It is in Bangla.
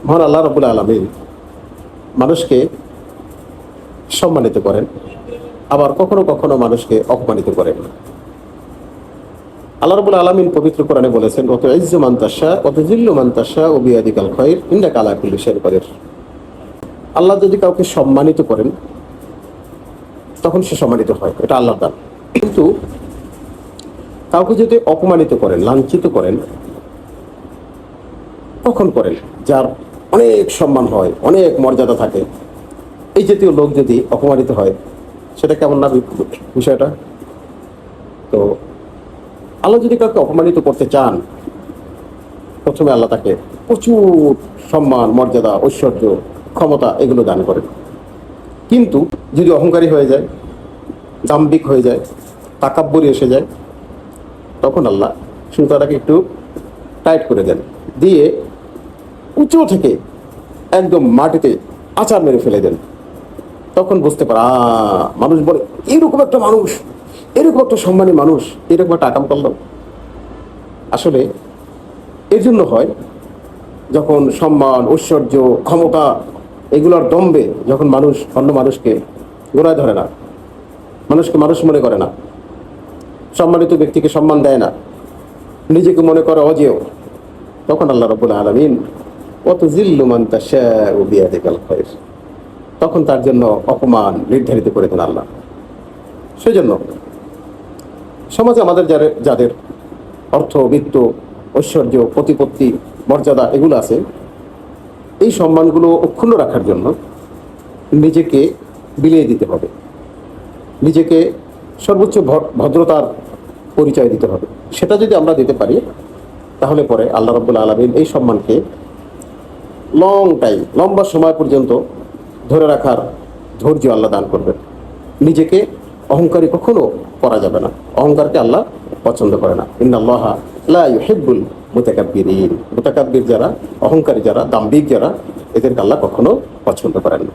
মহান আল্লাহ রাব্বুল আলামিন মানুষকে সম্মানিত করেন, আবার কখনো কখনো মানুষকে অপমানিত করেন। আল্লাহ রাব্বুল আলামিন পবিত্র কোরআনে বলেছেন, ওয়া তুইজ্জু মান তাশা ওয়া তুযিল্লু মান তাশা ওয়া বিয়াদিকাল খায়র ইন্নাকা আলা কুল্লি শাইইন কাদির। আল্লাহ যদি কাউকে সম্মানিত করেন তখন সে সম্মানিত হয়, এটা আল্লাহর দান। কিন্তু কাউকে যদি অপমানিত করেন, লাঞ্ছিত করেন, কখন করেন? যার অনেক সম্মান হয়, অনেক মর্যাদা থাকে, এই জাতীয় লোক যদি অপমানিত হয়, সেটা কেমন না বিষয়টা? তো আল্লাহ যদি কাউকে অপমানিত করতে চান, প্রথমে আল্লাহ তাকে প্রচুর সম্মান, মর্যাদা, ঐশ্বর্য, ক্ষমতা এগুলো দান করেন। কিন্তু যদি অহংকারী হয়ে যায়, দাম্ভিক হয়ে যায়, তাকাব্বুরি এসে যায়, তখন আল্লাহ সুতাটাকে একটু টাইট করে দেন, দিয়ে উঁচু থেকে একদম মাটিতে আছাড় মেরে ফেলে দেন। তখন বুঝতে পারে, মানুষ বলে এরকম একটা মানুষ, এরকম একটা সম্মানী মানুষ এরকম একটা আকাম করল। আসলে এর জন্য হয়, যখন সম্মান, ঐশ্বর্য, ক্ষমতা এগুলোর দম্বে যখন মানুষ অন্য মানুষকে গোড়ায় ধরে না, মানুষকে মানুষ মনে করে না, সম্মানিত ব্যক্তিকে সম্মান দেয় না, নিজেকে মনে করে অজেয়, তখন আল্লাহ রাব্বুল আলামিন ওয়া তুযিল্লু মান তাশাউ বিয়াদিকাল খায়র, তখন তার জন্য অপমান নির্ধারিত করে দেন আল্লাহ। সেজন্য সমাজে আমাদের যাদের অর্থ, বিত্ত, ঐশ্বর্য, প্রতিপত্তি, মর্যাদা এগুলো আছে, এই সম্মানগুলো অক্ষুণ্ণ রাখার জন্য নিজেকে বিলিয়ে দিতে হবে, নিজেকে সর্বোচ্চ ভদ্রতার পরিচয় দিতে হবে। সেটা যদি আমরা দিতে পারি, তাহলে পরে আল্লাহ রাব্বুল আলামিন এই সম্মানকে লম্বা সময় পর্যন্ত ধরে রাখার ধৈর্য আল্লাহ দান করবেন। নিজেকে অহংকারী কখনো করা যাবে না, অহংকারকে আল্লাহ পছন্দ করে না। ইন্নাল্লাহা লা ইউহিব্বুল মুতাকাব্বিরিন, মুতাকাব্বির যারা, অহংকারী যারা, দাম্ভিক যারা, এদেরকে আল্লাহ কখনো পছন্দ করেন না।